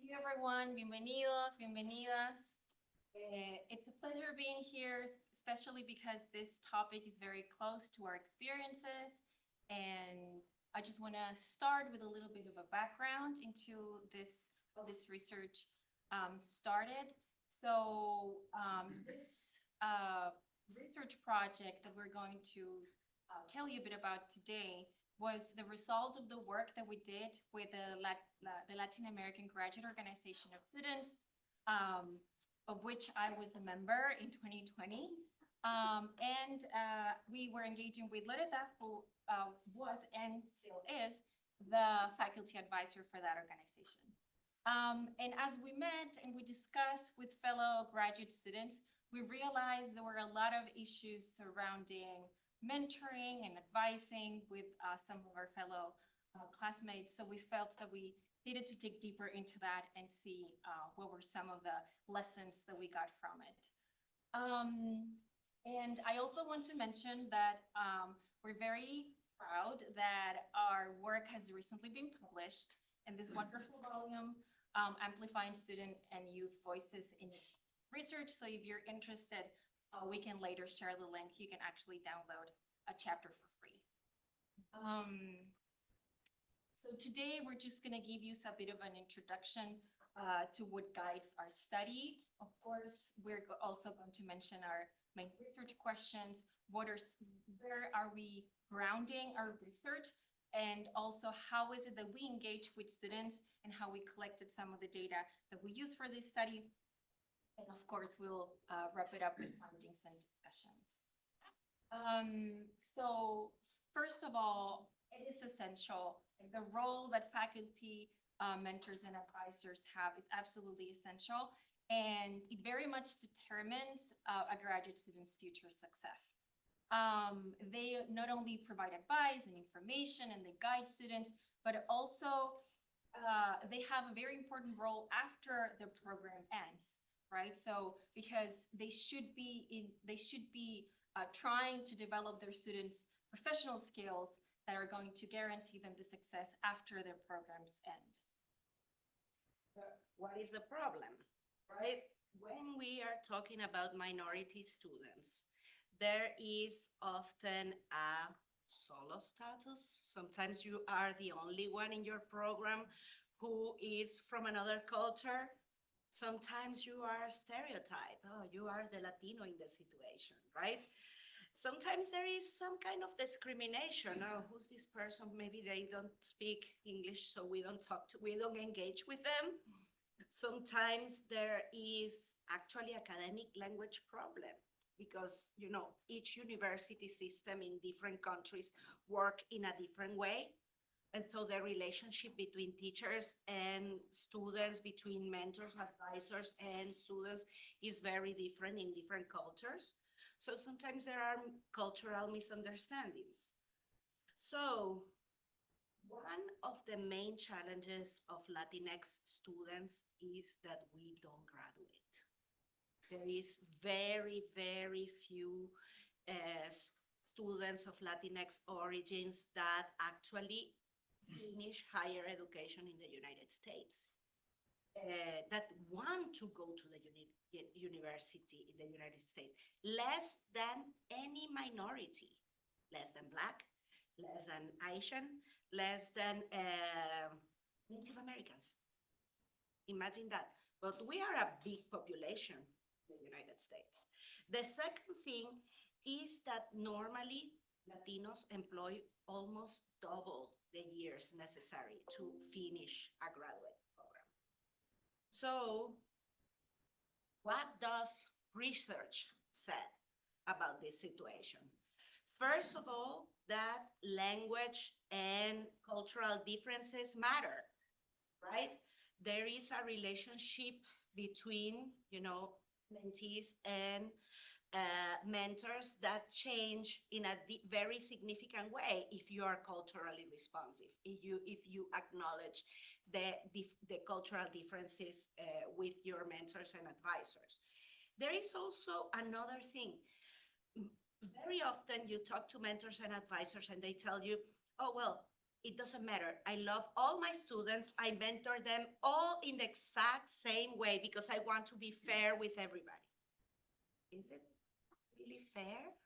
you, everyone. Bienvenidos, bienvenidas. It's a pleasure being here, especially because this topic is very close to our experiences. And I just want to start with a little bit of a background into how this research started. This research project that we're going to tell you a bit about today was the result of the work that we did with the Latin American Graduate Organization of Students, of which I was a member in 2020. We were engaging with Loretta, who was and still is the faculty advisor for that organization. And as we met and we discussed with fellow graduate students, we realized there were a lot of issues surrounding mentoring and advising with some of our fellow classmates. So we felt that we needed to dig deeper into that and see what were some of the lessons that we got from it. And I also want to mention that we're very proud that our work has recently been published in this wonderful volume, Amplifying Student and Youth Voices in Research. So if you're interested, we can later share the link. You can actually download a chapter for free. So today we're just going to give you a bit of an introduction to what guides our study. Of course, we're also going to mention our main research questions. Where are we grounding our research? And also, how is it that we engage with students and how we collected some of the data that we use for this study? And of course, we'll wrap it up with findings and discussions. So first of all, it is essential. The role that faculty, mentors, and advisors have is absolutely essential. And it very much determines a graduate student's future success. They not only provide advice and information and they guide students, but also they have a very important role after the program ends. Right, so because they should be trying to develop their students' professional skills that are going to guarantee them the success after their programs end. What is the problem, right? When we are talking about minority students, there is often a solo status. Sometimes you are the only one in your program who is from another culture. Sometimes you are a stereotype. Oh, you are the Latino in the situation, right? Sometimes there is some kind of discrimination. Oh, who's this person? Maybe they don't speak English, so we don't engage with them. Sometimes there is actually academic language problem because, you know, each university system in different countries work in a different way. And so the relationship between teachers and students, between mentors, advisors, and students is very different in different cultures. So sometimes there are cultural misunderstandings. So one of the main challenges of Latinx students is that we don't graduate. There is very, very few students of Latinx origins that actually finish higher education in the United States, that want to go to the university in the United States, less than any minority, less than Black, less than Asian, less than Native Americans. Imagine that. But we are a big population in the United States. The second thing is that normally Latinos employ almost double the years necessary to finish a graduate program. So what does research say about this situation? First of all, that language and cultural differences matter, right? There is a relationship between, you know, mentees and mentors that change in a very significant way if you are culturally responsive, if you acknowledge the cultural differences with your mentors and advisors. There is also another thing. Very often you talk to mentors and advisors and they tell you, oh, well, it doesn't matter. I love all my students. I mentor them all in the exact same way because I want to be fair with everybody. Is it really fair?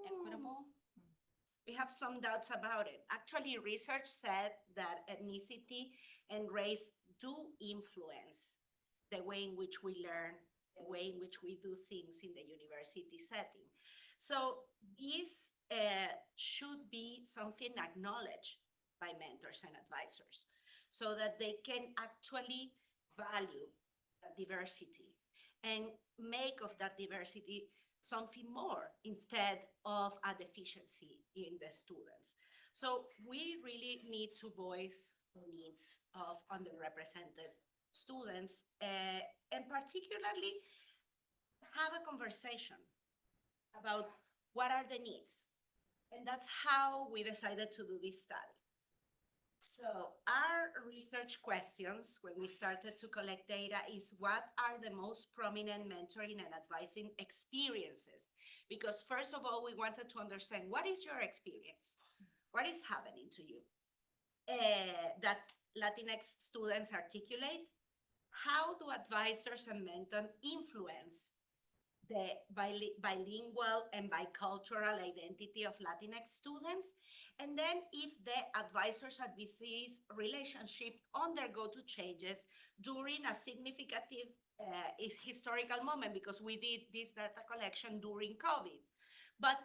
Equitable? We have some doubts about it. Actually, research said that ethnicity and race do influence the way in which we learn, the way in which we do things in the university setting. So this should be something acknowledged by mentors and advisors so that they can actually value that diversity and make of that diversity something more instead of a deficiency in the students. So we really need to voice the needs of underrepresented students and particularly have a conversation about what are the needs. And that's how we decided to do this study. So our research questions when we started to collect data is what are the most prominent mentoring and advising experiences? Because first of all, we wanted to understand what is your experience? What is happening to you? That Latinx students articulate? How do advisors and mentors influence the bilingual and bicultural identity of Latinx students? And then if the advisors advisees relationship undergo to changes during a significant historical moment, because we did this data collection during COVID. But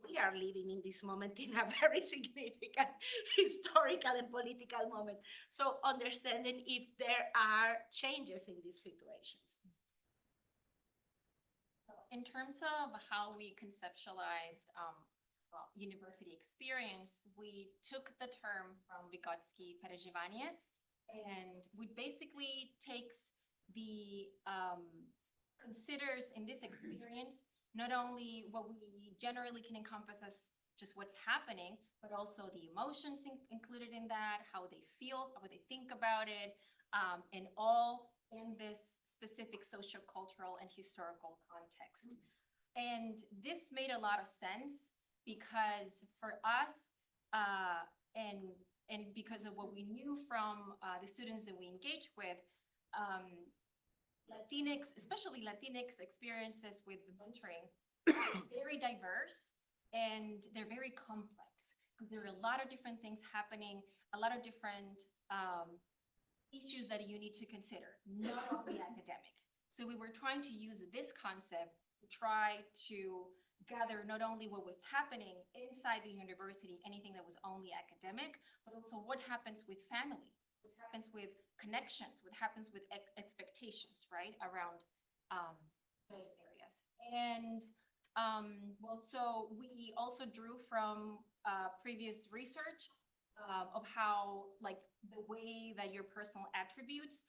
we are living in this moment in a very significant historical and political moment. So understanding if there are changes in these situations. In terms of how we conceptualized university experience, we took the term from Vygotsky Perezhevanie, and we basically takes the considers in this experience not only what we generally can encompass as just what's happening, but also the emotions included in that, how they feel, how they think about it, and all in this specific social, cultural, and historical context. And this made a lot of sense because for us, and because of what we knew from the students that we engaged with, Latinx, especially Latinx experiences with mentoring, are very diverse and they're very complex because there are a lot of different things happening, a lot of different issues that you need to consider, not only academic. So we were trying to use this concept to try to gather not only what was happening inside the university, anything that was only academic, but also what happens with family, what happens with connections, what happens with expectations, right, around those areas. And so we also drew from previous research of how the way that your personal attributes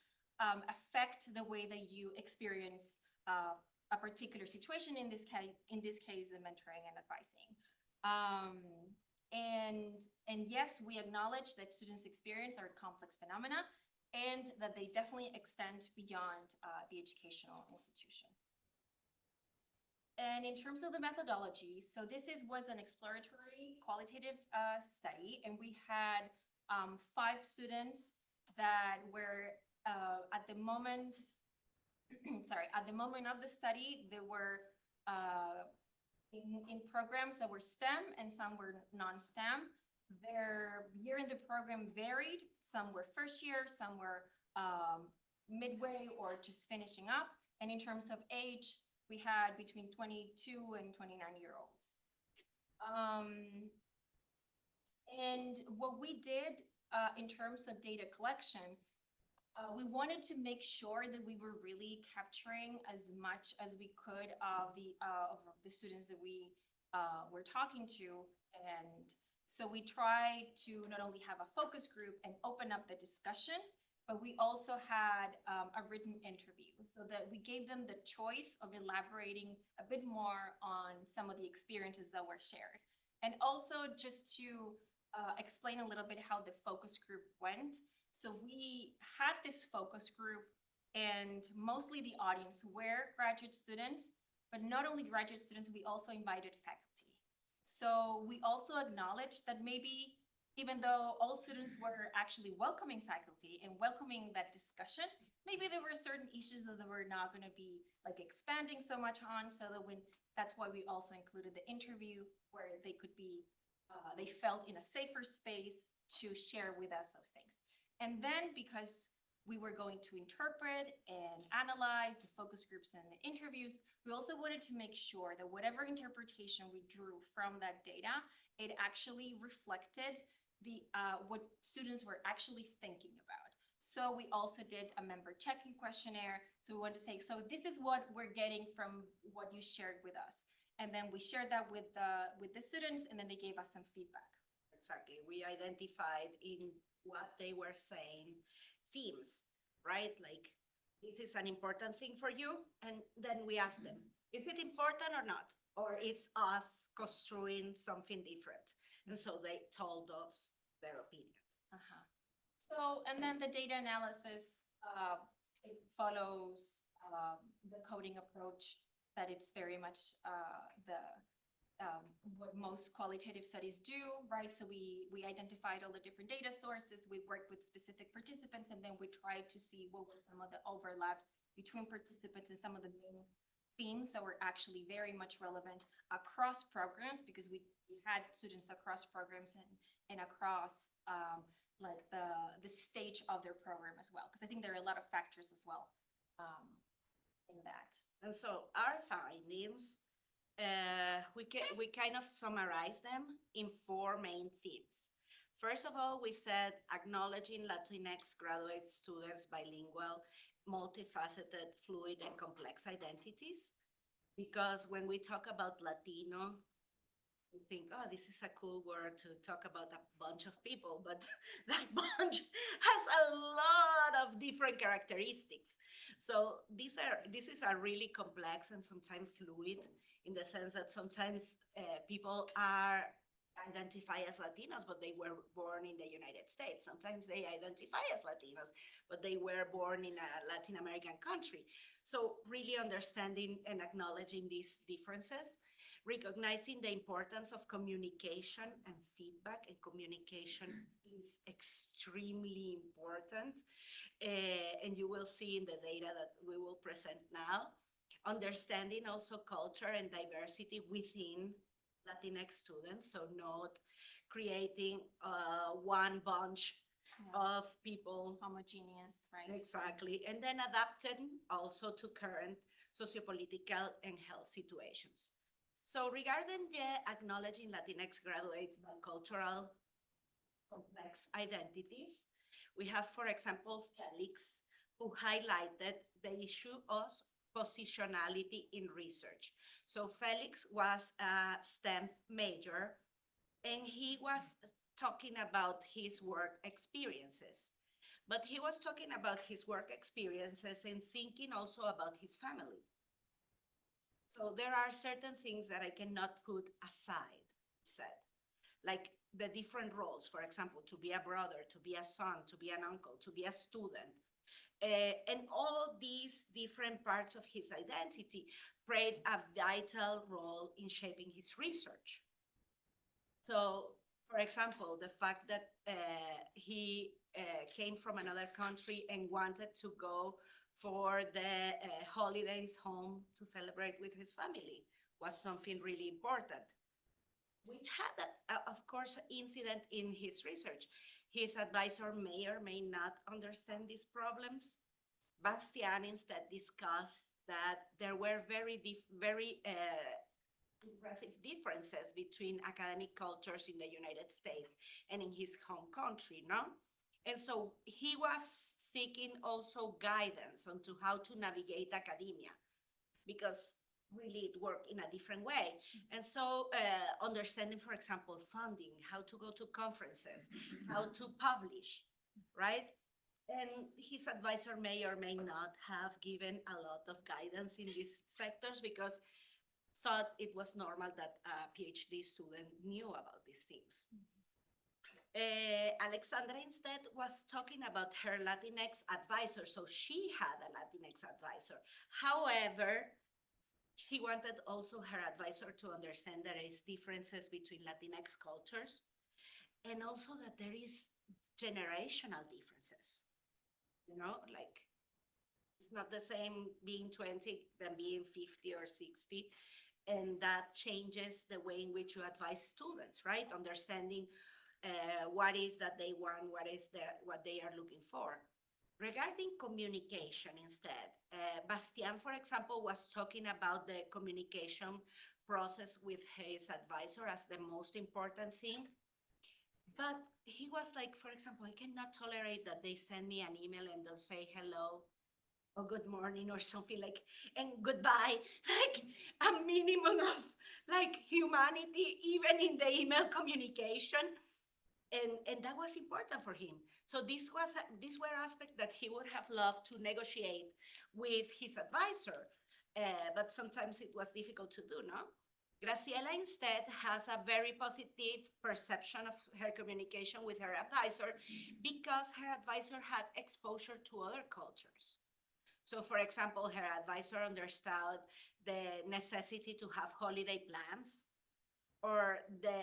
affect the way that you experience a particular situation, in this case, the mentoring and advising. And yes, we acknowledge that students' experience are complex phenomena and that they definitely extend beyond the educational institution. And in terms of the methodology, so this was an exploratory qualitative study, and we had 5 students that were at the moment of the study, they were in programs that were STEM and some were non-STEM. Their year in the program varied. Some were first year, some were midway or just finishing up. And in terms of age, we had between 22 and 29-year-olds. And what we did in terms of data collection, we wanted to make sure that we were really capturing as much as we could of the students that we were talking to. And so we tried to not only have a focus group and open up the discussion, but we also had a written interview so that we gave them the choice of elaborating a bit more on some of the experiences that were shared. And also just to explain a little bit how the focus group went. So we had this focus group, and mostly the audience were graduate students, but not only graduate students, we also invited faculty. So we also acknowledged that maybe even though all students were actually welcoming faculty and welcoming that discussion, maybe there were certain issues that we're not going to be like expanding so much on. So that that's why we also included the interview where they could be, they felt in a safer space to share with us those things. And then because we were going to interpret and analyze the focus groups and the interviews, we also wanted to make sure that whatever interpretation we drew from that data, it actually reflected the what students were actually thinking about. So we also did a member check-in questionnaire. So we wanted to say, so this is what we're getting from what you shared with us. And then we shared that with the students, and then they gave us some feedback. Exactly. We identified in what they were saying themes, right? Like, this is an important thing for you. And then we asked them, is it important or not? Or is us construing something different? And so they told us their opinions. Uh-huh. So, and then the data analysis, it follows the coding approach that it's very much what most qualitative studies do, right? So we identified all the different data sources, we worked with specific participants, and then we tried to see what were some of the overlaps between participants and some of the main themes that were actually very much relevant across programs, because we had students across programs and across like the stage of their program as well, because I think there are a lot of factors as well in that. And so our findings, we kind of summarize them in 4 main themes. First of all, we said acknowledging Latinx graduate students' bilingual, multifaceted, fluid, and complex identities. Because when we talk about Latino, we think, oh, this is a cool word to talk about a bunch of people, but that bunch has a lot of different characteristics. So this is a really complex and sometimes fluid, in the sense that sometimes people identify as Latinos, but they were born in the United States. Sometimes they identify as Latinos, but they were born in a Latin American country. So really understanding and acknowledging these differences, recognizing the importance of communication and feedback, and communication is extremely important. And you will see in the data that we will present now, understanding also culture and diversity within Latinx students, so not creating one bunch of people. Homogeneous, right? Exactly. And then adapting also to current sociopolitical and health situations. So regarding the acknowledging Latinx graduate cultural complex identities, we have, for example, Felix, who highlighted the issue of positionality in research. So Felix was a STEM major, and he was talking about his work experiences. But he was talking about his work experiences and thinking also about his family. So there are certain things that I cannot put aside, said, like the different roles, for example, to be a brother, to be a son, to be an uncle, to be a student. And all these different parts of his identity played a vital role in shaping his research. So, for example, the fact that he came from another country and wanted to go for the holidays home to celebrate with his family was something really important, which had, of course, an incident in his research. His advisor may or may not understand these problems. Bastian instead discussed that there were very impressive differences between academic cultures in the United States and in his home country, no? And so he was seeking also guidance on to how to navigate academia, because really it worked in a different way. And so understanding, for example, funding, how to go to conferences, how to publish, right? And his advisor may or may not have given a lot of guidance in these sectors, because thought it was normal that a PhD student knew about these things. Alexandra instead was talking about her Latinx advisor. So she had a Latinx advisor. However, he wanted also her advisor to understand that there is differences between Latinx cultures, and also that there is generational differences. You know, like it's not the same being 20 than being 50 or 60. And that changes the way in which you advise students, right? Understanding what is that they want, what they are looking for. Regarding communication instead, Bastian, for example, was talking about the communication process with his advisor as the most important thing. But he was like, for example, I cannot tolerate that they send me an email and don't say hello or good morning or something like, and goodbye, like a minimum of like humanity, even in the email communication. And that was important for him. So these were aspects that he would have loved to negotiate with his advisor, but sometimes it was difficult to do, no? Graciela instead has a very positive perception of her communication with her advisor because her advisor had exposure to other cultures. So for example, her advisor understood the necessity to have holiday plans, or the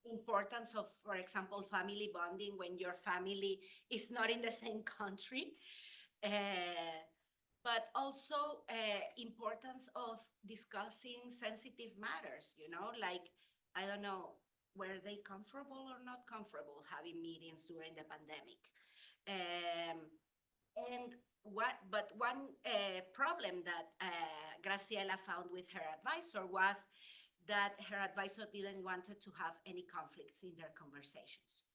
importance of, for example, family bonding when your family is not in the same country. But also importance of discussing sensitive matters, you know, like, I don't know, were they comfortable or not comfortable having meetings during the pandemic? But one problem that Graciela found with her advisor was that her advisor didn't wanted to have any conflicts in their conversations.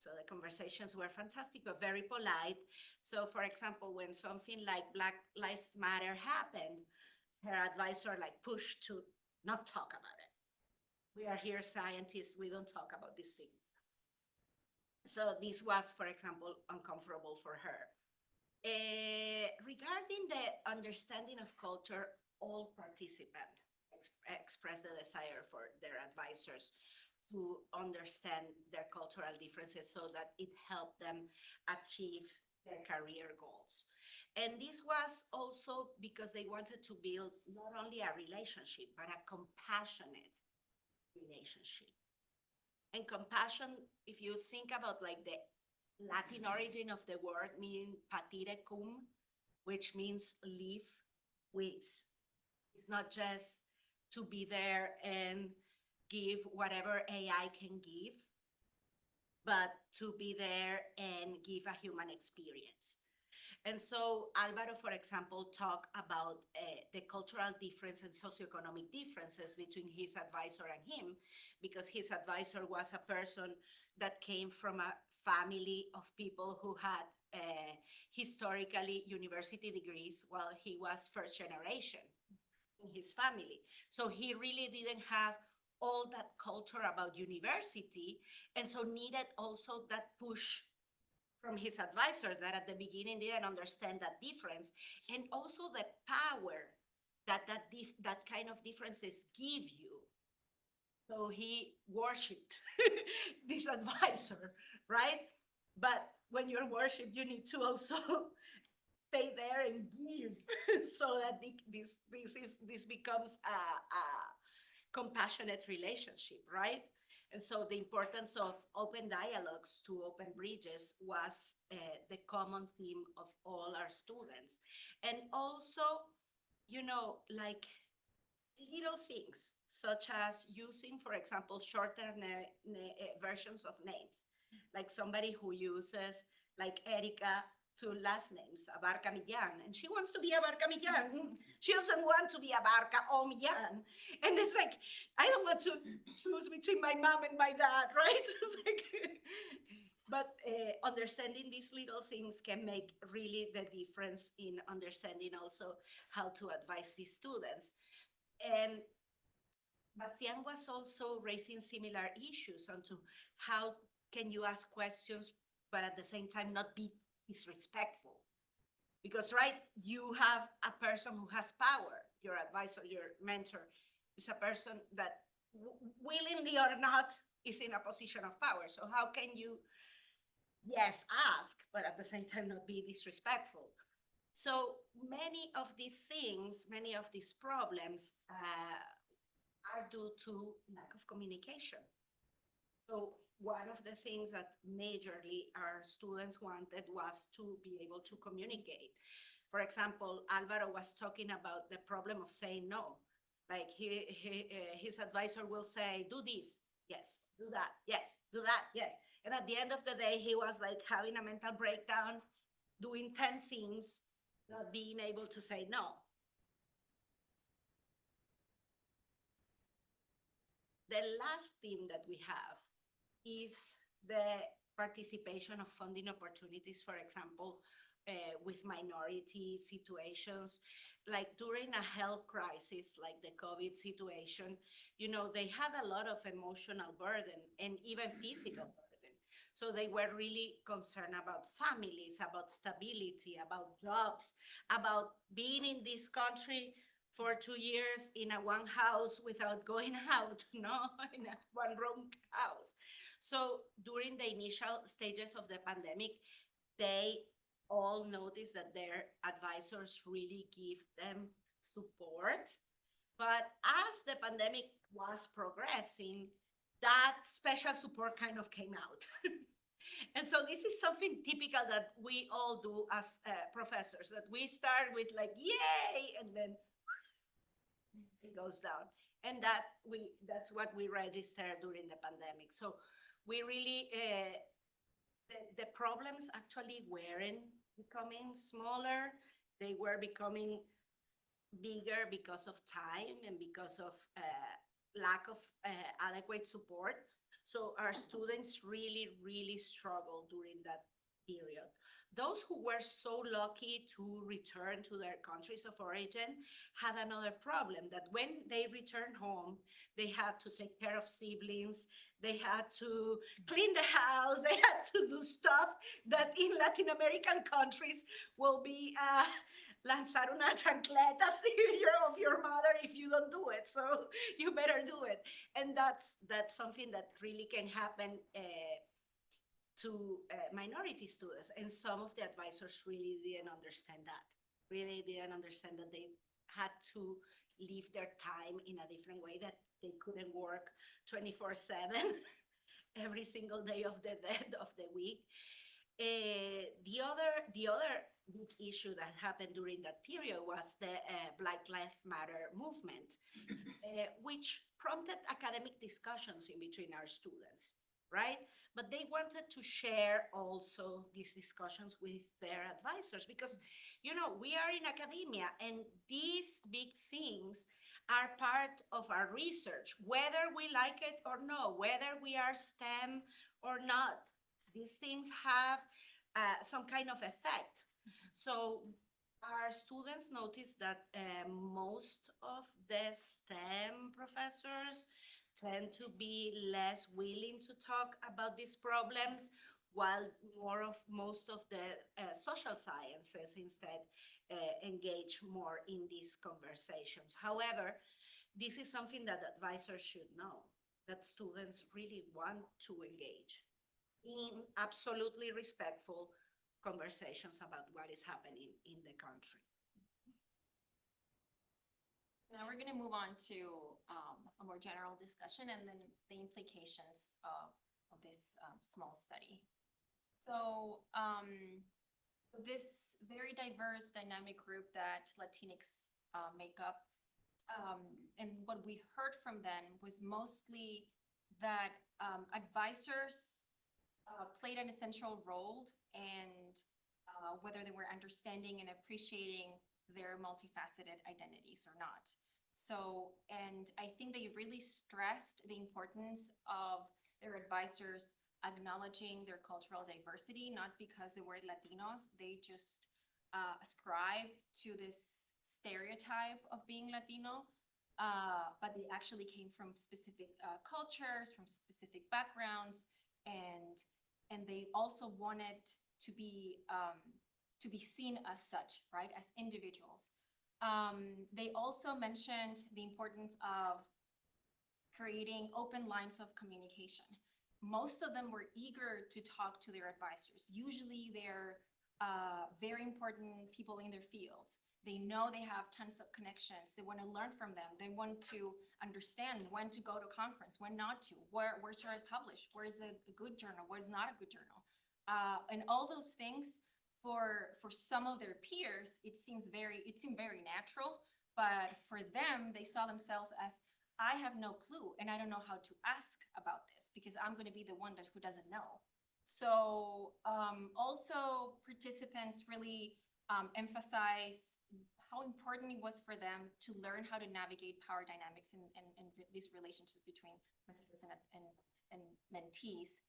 So the conversations were fantastic, but very polite. So for example, when something like Black Lives Matter happened, her advisor like pushed to not talk about it. We are here scientists, we don't talk about these things. So this was, for example, uncomfortable for her. Regarding the understanding of culture, all participants express the desire for their advisors to understand their cultural differences so that it helped them achieve their career goals. And this was also because they wanted to build not only a relationship, but a compassionate relationship. And compassion, if you think about like the Latin origin of the word, meaning patire cum, which means live with. It's not just to be there and give whatever AI can give, but to be there and give a human experience. And so Alvaro, for example, talked about the cultural difference and socioeconomic differences between his advisor and him, because his advisor was a person that came from a family of people who had historically university degrees, while he was first generation in his family. So he really didn't have all that culture about university, and so needed also that push from his advisor that at the beginning didn't understand that difference, and also the power that kind of differences give you. So he worshipped this advisor, right? But when you're worshipped, you need to also stay there and give so that this becomes a compassionate relationship, right? And so the importance of open dialogues to open bridges was the common theme of all our students. And also, you know, like little things, such as using, for example, shorter versions of names, like somebody who uses like Erika to last names, Abarca Millán, and she wants to be Abarca Millán. She doesn't want to be Abarca or Millán. And it's like, I don't want to choose between my mom and my dad, right? It's like, but understanding these little things can make really the difference in understanding also how to advise these students. And Bastian was also raising similar issues onto how can you ask questions, but at the same time not be disrespectful. Because, right, you have a person who has power, your advisor, your mentor is a person that willingly or not is in a position of power. So how can you, yes, ask, but at the same time not be disrespectful? So many of the things, many of these problems are due to lack of communication. So one of the things that majorly our students wanted was to be able to communicate. For example, Alvaro was talking about the problem of saying no. Like his advisor will say, do this, yes, do that, yes, do that, yes. And at the end of the day, he was like having a mental breakdown, doing 10 things, not being able to say no. The last theme that we have is the participation of funding opportunities, for example, with minority situations, like during a health crisis, like the COVID situation, you know, they had a lot of emotional burden and even physical burden. So they were really concerned about families, about stability, about jobs, about being in this country for 2 years in a one house without going out, no, in a one room house. So during the initial stages of the pandemic, they all noticed that their advisors really give them support. But as the pandemic was progressing, that special support kind of came out. And so this is something typical that we all do as professors, that we start with like, yay, and then it goes down. And that's what we registered during the pandemic. So we really, the problems actually weren't becoming smaller. They were becoming bigger because of time and because of lack of adequate support. So our students really, really struggled during that period. Those who were so lucky to return to their countries of origin had another problem, that when they returned home, they had to take care of siblings, they had to clean the house, they had to do stuff that in Latin American countries will be lanzar una chancleta of your mother if you don't do it. So you better do it. And that's something that really can happen to minority students. And some of the advisors really didn't understand that, really didn't understand that they had to live their time in a different way, that they couldn't work 24/7 every single day of the week. The other big issue that happened during that period was the Black Lives Matter movement, which prompted academic discussions in between our students, right? But they wanted to share also these discussions with their advisors because, you know, we are in academia and these big things are part of our research, whether we like it or no, whether we are STEM or not. These things have some kind of effect. So our students noticed that most of the STEM professors tend to be less willing to talk about these problems, while most of the social sciences instead engage more in these conversations. However, this is something that advisors should know, that students really want to engage in absolutely respectful conversations about what is happening in the country. Now we're going to move on to a more general discussion and then the implications of this small study. So this very diverse dynamic group that Latinx make up, and what we heard from them was mostly that advisors played an essential role, and whether they were understanding and appreciating their multifaceted identities or not. So, and I think they really stressed the importance of their advisors acknowledging their cultural diversity, not because they were Latinos, they just ascribe to this stereotype of being Latino, but they actually came from specific cultures, from specific backgrounds, and they also wanted to be seen as such, right, as individuals. They also mentioned the importance of creating open lines of communication. Most of them were eager to talk to their advisors. Usually they're very important people in their fields. They know they have tons of connections. They want to learn from them. They want to understand when to go to conference, when not to, where should I publish, where is a good journal, where is not a good journal. And all those things for some of their peers, it seemed very natural, but for them, they saw themselves as, I have no clue and I don't know how to ask about this because I'm going to be the one who doesn't know. So also participants really emphasize how important it was for them to learn how to navigate power dynamics and these relationships between mentors and mentees,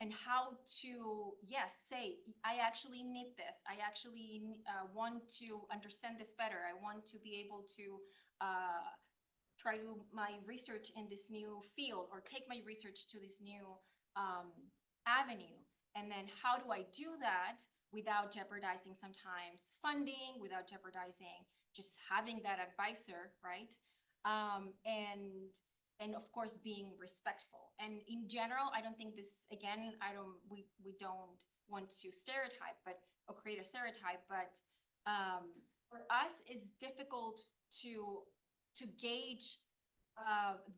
and how to, yes, say, I actually need this. I actually want to understand this better. I want to be able to try to my research in this new field or take my research to this new avenue. And then how do I do that without jeopardizing sometimes funding, without jeopardizing just having that advisor, right? And of course being respectful. And in general, I don't think this, again, we don't want to stereotype, or create a stereotype, but for us it's difficult to gauge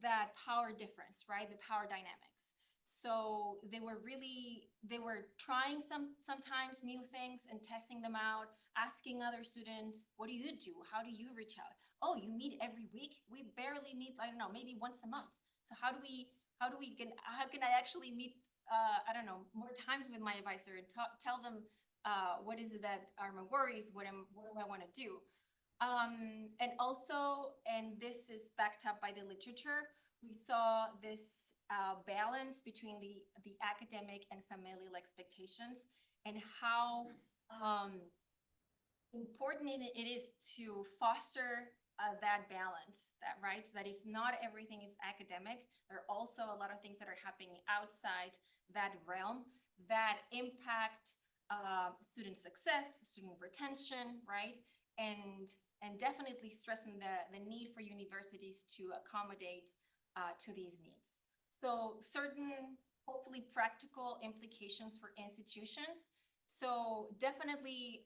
that power difference, right? The power dynamics. So they were trying sometimes new things and testing them out, asking other students, what do you do? How do you reach out? Oh, you meet every week? We barely meet, I don't know, maybe once a month. So how can I actually meet, I don't know, more times with my advisor and tell them what is it that are my worries, what do I want to do? And also, and this is backed up by the literature, we saw this balance between the academic and familial expectations and how important it is to foster that balance, right? That is not everything is academic. There are also a lot of things that are happening outside that realm that impact student success, student retention, right? And definitely stressing the need for universities to accommodate to these needs. So certain, hopefully practical implications for institutions. So definitely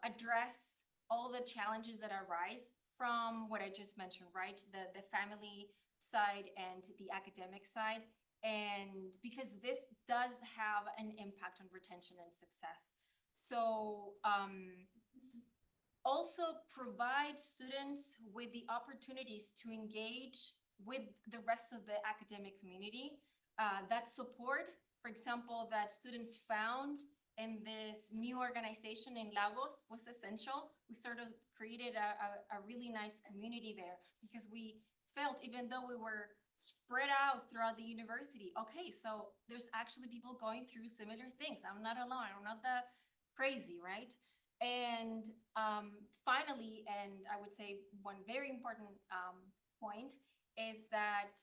address all the challenges that arise from what I just mentioned, right? The family side and the academic side. And because this does have an impact on retention and success. So also provide students with the opportunities to engage with the rest of the academic community. That support, for example, that students found in this new organization in Lagos was essential. We sort of created a really nice community there because we felt, even though we were spread out throughout the university, okay, so there's actually people going through similar things. I'm not alone, I'm not that crazy, right? And finally, and I would say one very important point is that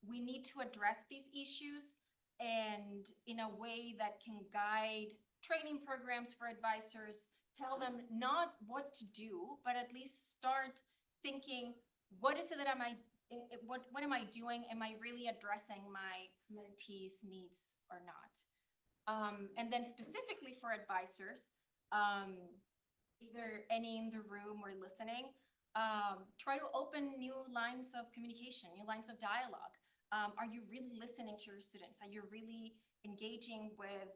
we need to address these issues and in a way that can guide training programs for advisors, tell them not what to do, but at least start thinking, what is it that what am I doing? Am I really addressing my mentees' needs or not? And then specifically for advisors, either any in the room or listening, try to open new lines of communication, new lines of dialogue. Are you really listening to your students? Are you really engaging with,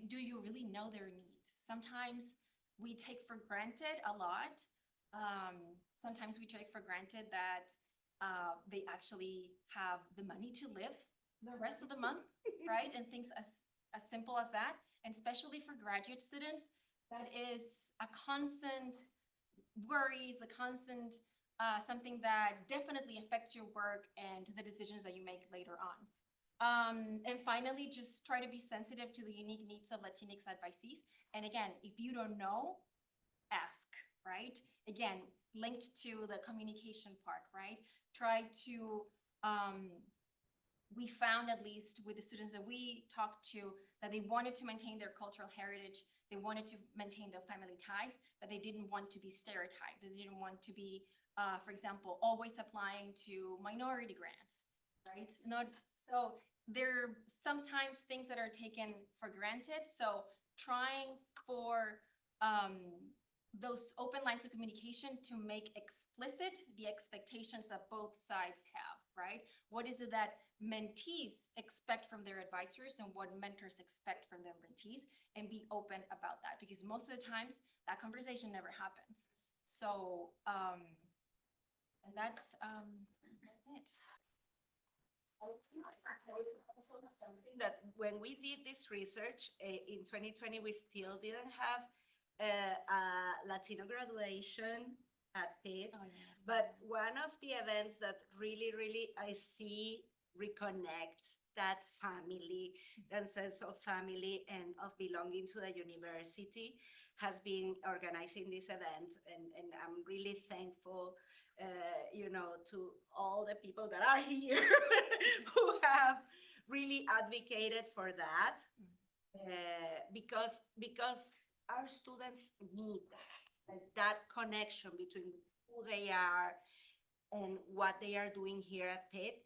do you really know their needs? Sometimes we take for granted a lot. Sometimes we take for granted that they actually have the money to live the rest of the month, right? And things as simple as that. And especially for graduate students, that is a constant worries, a constant something that definitely affects your work and the decisions that you make later on. And finally, just try to be sensitive to the unique needs of Latinx advisees. And again, if you don't know, ask, right? Again, linked to the communication part, right? Try to, we found, at least with the students that we talked to, that they wanted to maintain their cultural heritage. They wanted to maintain their family ties, but they didn't want to be stereotyped. They didn't want to be, for example, always applying to minority grants, right? So there are sometimes things that are taken for granted. So trying for those open lines of communication to make explicit the expectations that both sides have, right? What is it that mentees expect from their advisors and what mentors expect from their mentees, and be open about that, because most of the times that conversation never happens. So, and that's it. Something that when we did this research in 2020, we still didn't have a Latino graduation at Pitt. Oh, yeah. But one of the events that really I see reconnects that family, that sense of family and of belonging to the university, has been organizing this event. And I'm really thankful, to all the people that are here who have really advocated for that, because our students need that, like that connection between who they are and what they are doing here at Pitt,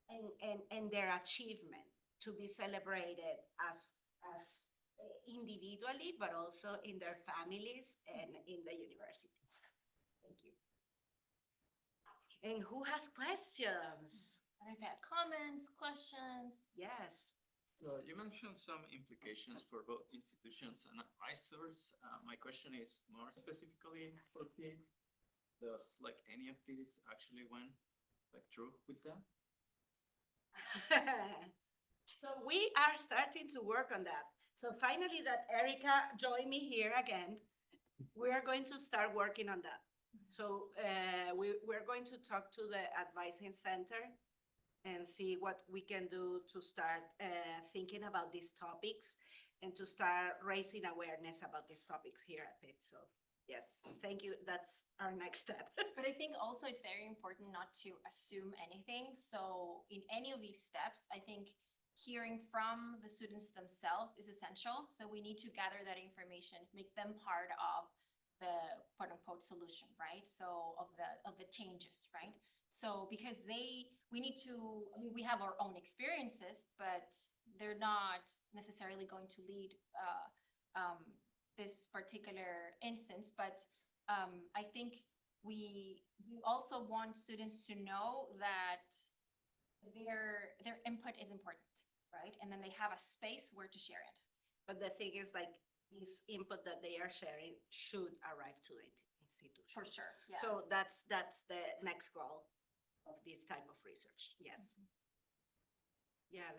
and their achievement to be celebrated as individually, but also in their families and in the university. Thank you. And who has questions? And if you have comments, questions. Yes. So you mentioned some implications for both institutions and advisors. My question is more specifically for Pitt. Does like any of these actually went like through with them? So we are starting to work on that. So finally that Erika joined me here again, we are going to start working on that. So we're going to talk to the advising center and see what we can do to start thinking about these topics and to start raising awareness about these topics here at Pitt. So yes, thank you. That's our next step. But I think also it's very important not to assume anything. So in any of these steps, I think hearing from the students themselves is essential. So we need to gather that information, make them part of the quote unquote solution, right? So of the changes, right? So because we need to, I mean, we have our own experiences, but they're not necessarily going to lead this particular instance. But I think we also want students to know that their input is important, right? And then they have a space where to share it. But the thing is, like, this input that they are sharing should arrive to the institution. For sure, yeah. So that's the next goal of this type of research. Yes. Yeah.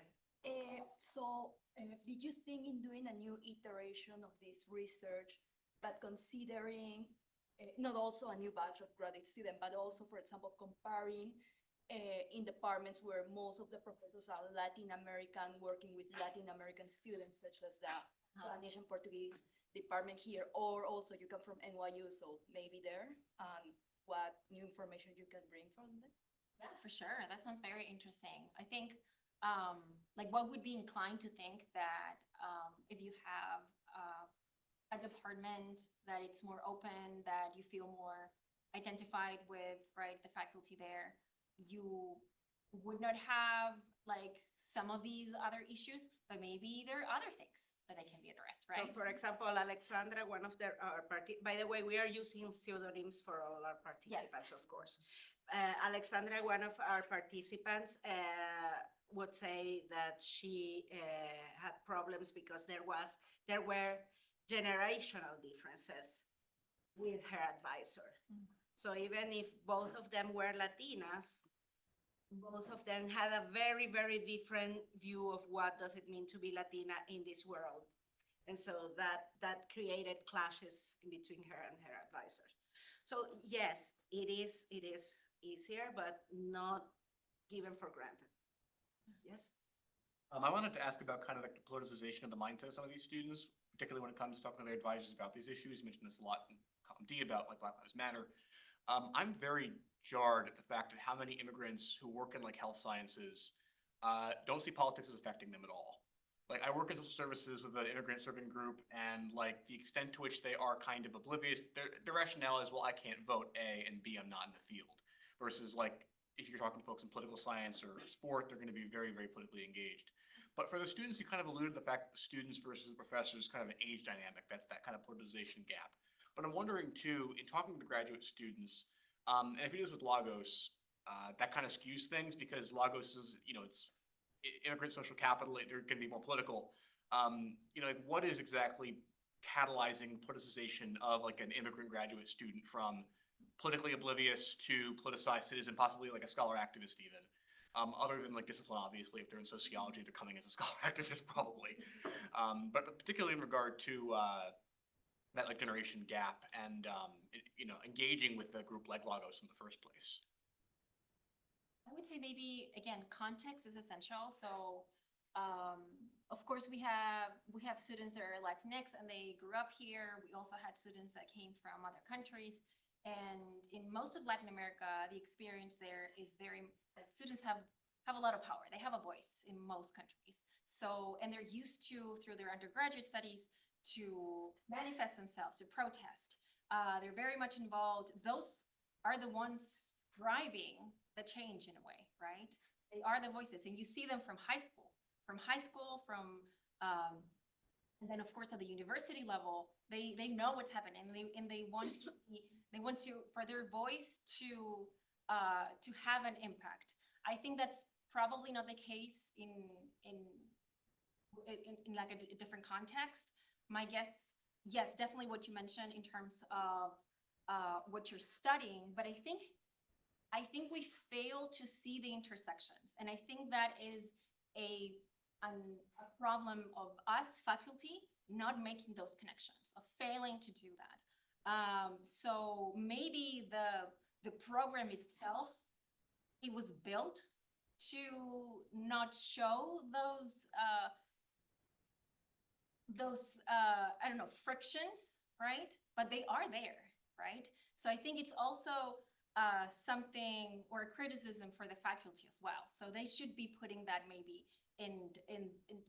Did you think in doing a new iteration of this research, but considering not also a new batch of graduate students, but also, for example, comparing in departments where most of the professors are Latin American, working with Latin American students, such as the Spanish and Portuguese department here, or also you come from NYU, so maybe there, what new information you can bring from them? Yeah, for sure. That sounds very interesting. I think, like, what would be inclined to think that if you have a department that it's more open, that you feel more identified with, right, the faculty there, you would not have like some of these other issues, but maybe there are other things that can be addressed, right? So for example, Alexandra, one of our by the way, we are using pseudonyms for all our participants, of course. Alexandra, one of our participants, would say that she had problems because there were generational differences with her advisor. Mm-hmm. So even if both of them were Latinas, both of them had a very, very different view of what does it mean to be Latina in this world. And so that created clashes in between her and her advisors. So yes, it is easier, but not given for granted. Yes? I wanted to ask about kind of like the politicization of the mindset of some of these students, particularly when it comes to talking to their advisors about these issues. You mentioned this a lot in column D about like Black Lives Matter. I'm very jarred at the fact of how many immigrants who work in like health sciences don't see politics as affecting them at all. Like I work in social services with an immigrant serving group, and like the extent to which they are kind of oblivious, their rationale is, well, I can't vote A, and B, I'm not in the field. Versus like if you're talking to folks in political science or sport, they're going to be very, very politically engaged. But for the students, you kind of alluded to the fact that the students versus the professors is kind of an age dynamic. That's that kind of politicization gap. But I'm wondering too, in talking to the graduate students, and if it is with Lagos, that kind of skews things because Lagos is, it's immigrant social capital. They're going to be more political. Like what is exactly catalyzing politicization of like an immigrant graduate student from politically oblivious to politicized citizen, possibly like a scholar activist even? Other than like discipline, obviously, if they're in sociology, they're coming as a scholar activist probably. But particularly in regard to that like generation gap and engaging with a group like Lagos in the first place. I would say maybe, again, context is essential. So, of course, we have students that are Latinx and they grew up here. We also had students that came from other countries. And in most of Latin America, the experience there is students have a lot of power. They have a voice in most countries. So, and they're used to, through their undergraduate studies, to manifest themselves, to protest. They're very much involved. Those are the ones driving the change in a way, right? They are the voices, and you see them from high school, and then of course at the university level, they know what's happening, and they want to for their voice to have an impact. I think that's probably not the case in like a different context. My guess, yes, definitely what you mentioned in terms of what you're studying, but I think we fail to see the intersections. And I think that is a problem of us faculty not making those connections, of failing to do that. So maybe the program itself, it was built to not show those I don't know, frictions, right? But they are there, right? So I think it's also something or a criticism for the faculty as well. So they should be putting that maybe in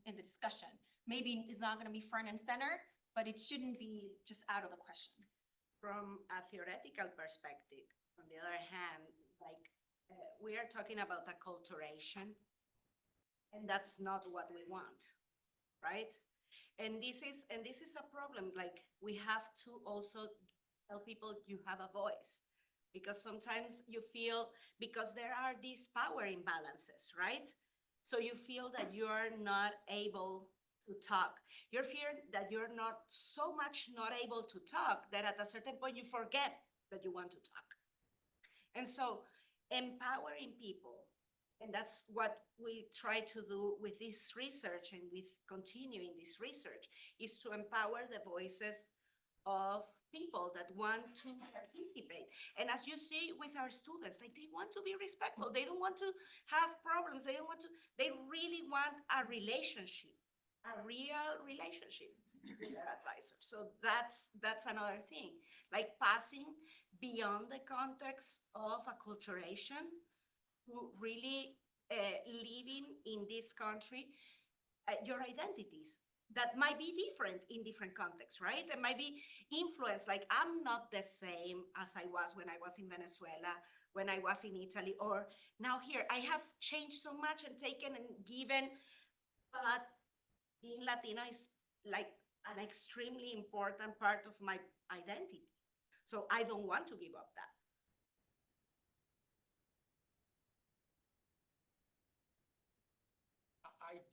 the discussion. Maybe it's not going to be front and center, but it shouldn't be just out of the question. From a theoretical perspective, on the other hand, like we are talking about acculturation, and that's not what we want, right? And this is a problem. Like we have to also tell people you have a voice, because sometimes you feel, because there are these power imbalances, right? So you feel that you are not able to talk. You fear that you're not so much not able to talk that at a certain point you forget that you want to talk. And so empowering people, and that's what we try to do with this research and with continuing this research, is to empower the voices of people that want to participate. And as you see with our students, like they want to be respectful. They don't want to have problems. They really want a relationship, a real relationship with their advisor. So that's another thing, like passing beyond the context of acculturation to really living in this country, your identities that might be different in different contexts, right? It might be influenced, like I'm not the same as I was when I was in Venezuela, when I was in Italy, or now here. I have changed so much and taken and given, but being Latina is like an extremely important part of my identity. So I don't want to give up that.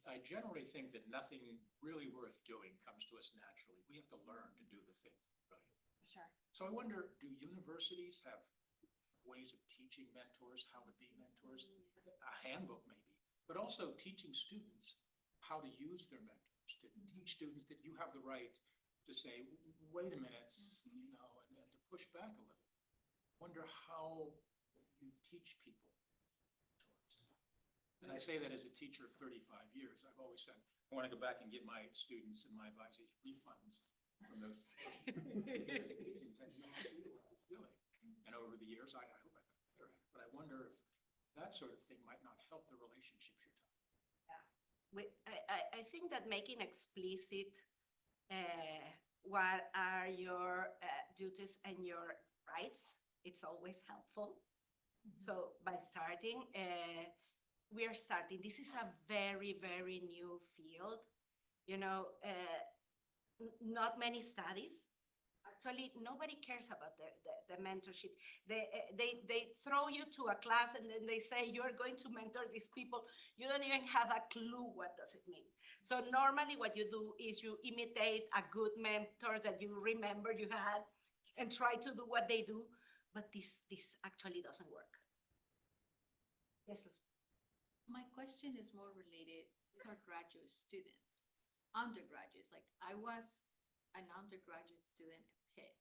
I generally think that nothing really worth doing comes to us naturally. We have to learn to do the thing, right? Sure. So I wonder, do universities have ways of teaching mentors how to be mentors? A handbook maybe, but also teaching students how to use their mentors, to teach students that you have the right to say, wait a minute, and to push back a little. Wonder how you teach people. And I say that as a teacher of 35 years. I've always said, I want to go back and get my students and my advisees refunds from those years of teaching, and know how to do what I was doing. And over the years, I hope I got better at it. But I wonder if that sort of thing might not help the relationships you're talking about. I think that making explicit what are your duties and your rights, it's always helpful. So by starting, we are starting. This is a very, very new field. You know, not many studies. Actually, nobody cares about the mentorship. They throw you to a class and then they say, you're going to mentor these people. You don't even have a clue what does it mean. So normally what you do is you imitate a good mentor that you remember you had and try to do what they do. But this actually doesn't work. Yes, Luz. My question is more related to our graduate students, undergraduates. Like I was an undergraduate student at Pitt,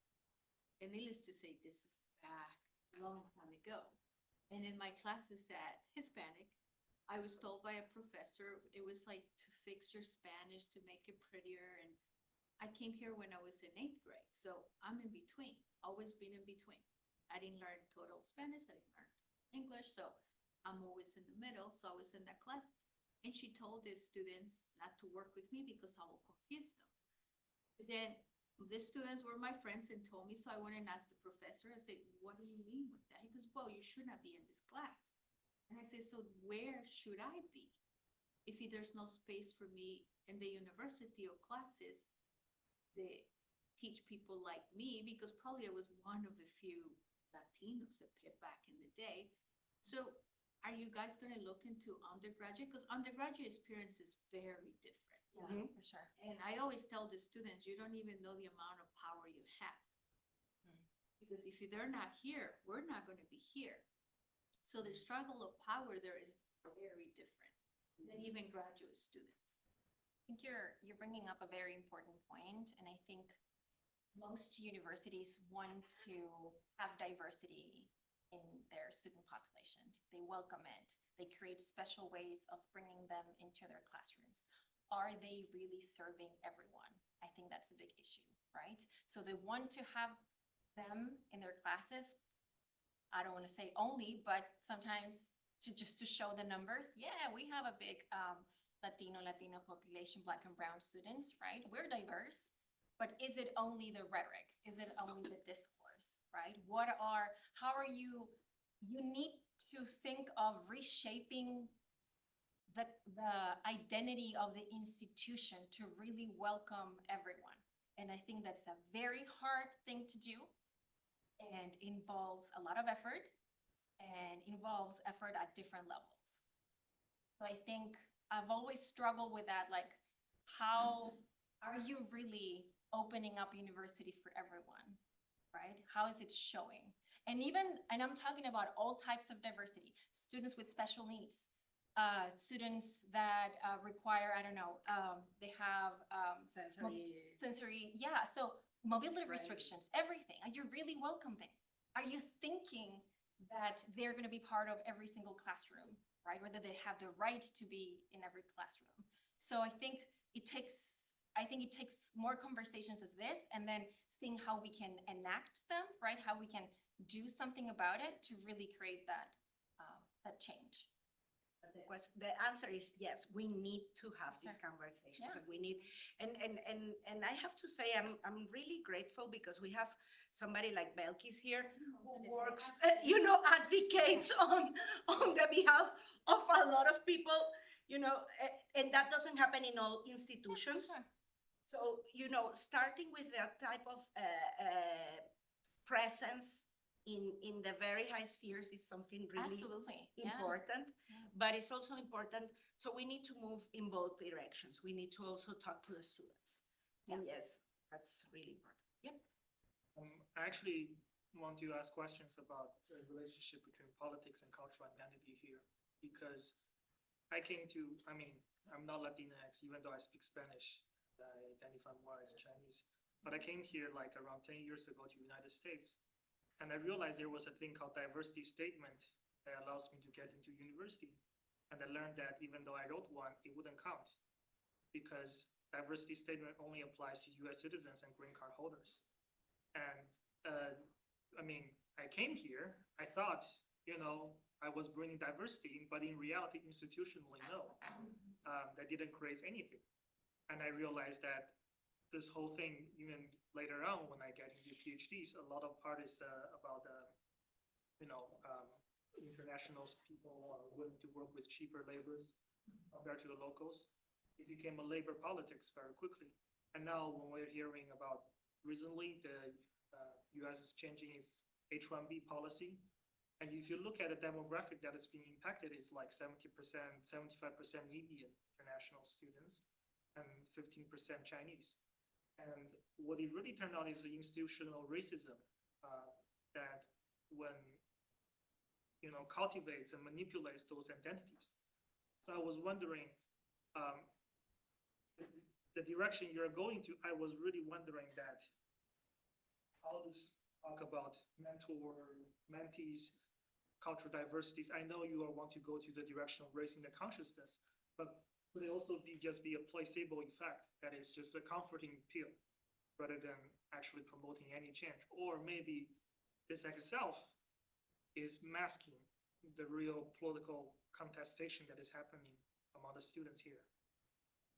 and needless to say, this is back a long time ago. And in my classes at Hispanic, I was told by a professor it was like to fix your Spanish to make it prettier. And I came here when I was in 8th grade, so I'm in between. Always been in between. I didn't learn total Spanish. I didn't learn English, so I'm always in the middle, so I was in that class. And she told the students not to work with me because I will confuse them. But then the students were my friends and told me, so I went and asked the professor. I said, what do you mean with that? He goes, well, you should not be in this class. And I said, so where should I be? If there's no space for me in the university or classes that teach people like me, because probably I was one of the few Latinos at Pitt back in the day. So are you guys going to look into undergraduate? Because undergraduate experience is very different. Yeah, Mhm. for sure. And I always tell the students, you don't even know the amount of power you have. Because if they're not here, we're not going to be here. So the struggle of power there is very different than even graduate students. I think you're bringing up a very important point, and I think most universities want to have diversity in their student population. They welcome it. They create special ways of bringing them into their classrooms. Are they really serving everyone? I think that's a big issue, right? So they want to have them in their classes. I don't want to say only, but sometimes just to show the numbers. Yeah, we have a big Latina population, Black and brown students, right? We're diverse, but is it only the rhetoric? Is it only the discourse, right? How are you need to think of reshaping the identity of the institution to really welcome everyone. And I think that's a very hard thing to do and involves a lot of effort and involves effort at different levels. So I think I've always struggled with that, like, how are you really opening up university for everyone, right? How is it showing? And I'm talking about all types of diversity, students with special needs, students that require, I don't know, they have sensory, yeah, so mobility restrictions, everything. Are you really welcoming? Are you thinking that they're going to be part of every single classroom, right? Whether they have the right to be in every classroom. So I think it takes more conversations as this, and then seeing how we can enact them, right? How we can do something about it to really create that change. The answer is yes, we need to have these conversations. Yeah. And we need, and I have to say, I'm really grateful because we have somebody like Belkis here who works, advocates on the behalf of a lot of people, and that doesn't happen in all institutions. Sure. So, starting with that type of presence in the very high spheres is something really Absolutely, yeah. important. Yeah. But it's also important, so we need to move in both directions. We need to also talk to the students. And yes, that's really important. Yep. I actually want to ask questions about the relationship between politics and cultural identity here, because I'm not Latinx, even though I speak Spanish. I identify more as Chinese. But I came here like around 10 years ago to the United States. And I realized there was a thing called diversity statement that allows me to get into university. And I learned that even though I wrote one, it wouldn't count because diversity statement only applies to US citizens and green card holders. And I came here, I thought, I was bringing diversity, but in reality, institutionally, no, that didn't create anything. And I realized that this whole thing, even later on when I get into PhDs, a lot of part is about international people are willing to work with cheaper labors compared to the locals. It became a labor politics very quickly. And now when we're hearing about recently, the US is changing its H-1B policy. And if you look at the demographic that is being impacted, it's like 70%, 75% Indian international students and 15% Chinese. And what it really turned out is the institutional racism that when, cultivates and manipulates those identities. So I was wondering, the direction you're going to, I was really wondering that all this talk about mentor, mentees, cultural diversities, I know you all want to go to the direction of raising the consciousness, but could it also just be a placebo effect that is just a comforting pill rather than actually promoting any change? Or maybe this itself is masking the real political contestation that is happening among the students here.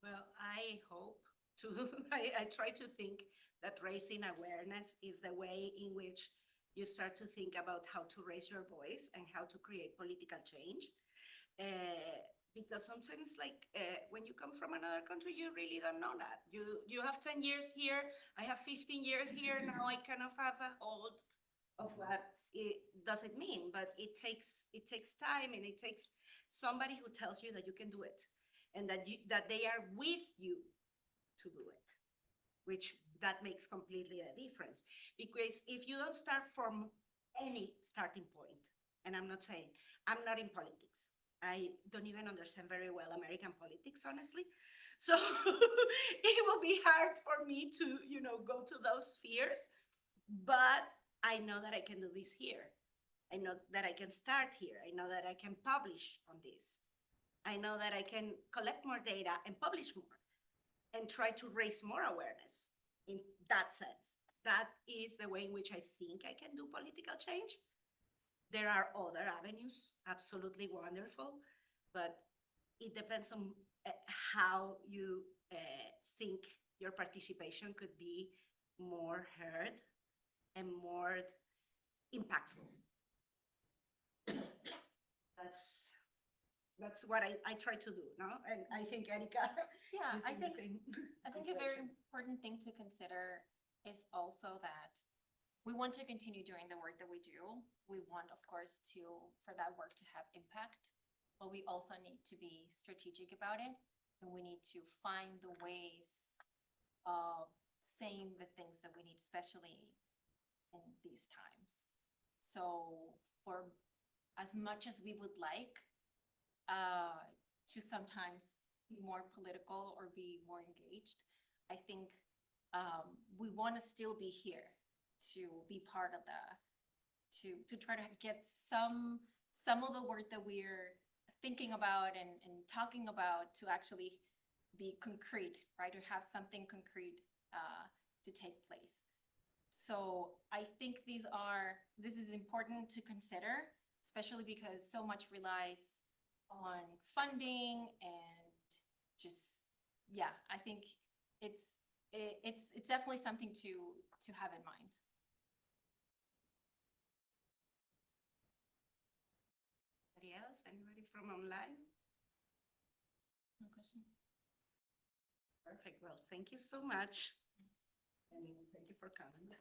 Well, I hope to, I try to think that raising awareness is the way in which you start to think about how to raise your voice and how to create political change. Because sometimes when you come from another country, you really don't know that. You have 10 years here, I have 15 years here, now I kind of have a hold of what it does it mean, but it takes time, and it takes somebody who tells you that you can do it, and that they are with you to do it, which that makes completely a difference. Because if you don't start from any starting point, and I'm not saying, I'm not in politics. I don't even understand very well American politics, honestly. So it will be hard for me to, go to those spheres, but I know that I can do this here. I know that I can start here. I know that I can publish on this. I know that I can collect more data and publish more and try to raise more awareness in that sense. That is the way in which I think I can do political change. There are other avenues, absolutely wonderful, but it depends on how you think your participation could be more heard and more impactful. That's what I try to do, no? And I think Erika. Yeah, is I in the think same a very situation. important thing to consider is also that we want to continue doing the work that we do. We want, of course, for that work to have impact, but we also need to be strategic about it. And we need to find the ways of saying the things that we need, especially in these times. So for as much as we would like to sometimes be more political or be more engaged, I think we want to still be here to be part of to try to get some of the work that we're thinking about and talking about to actually be concrete, right? To have something concrete to take place. So I think this is important to consider, especially because so much relies on funding and just, yeah, I think it's definitely something to have in mind. Anybody else? Anybody from online? No question? Perfect. Well, thank you so much. And thank you for coming.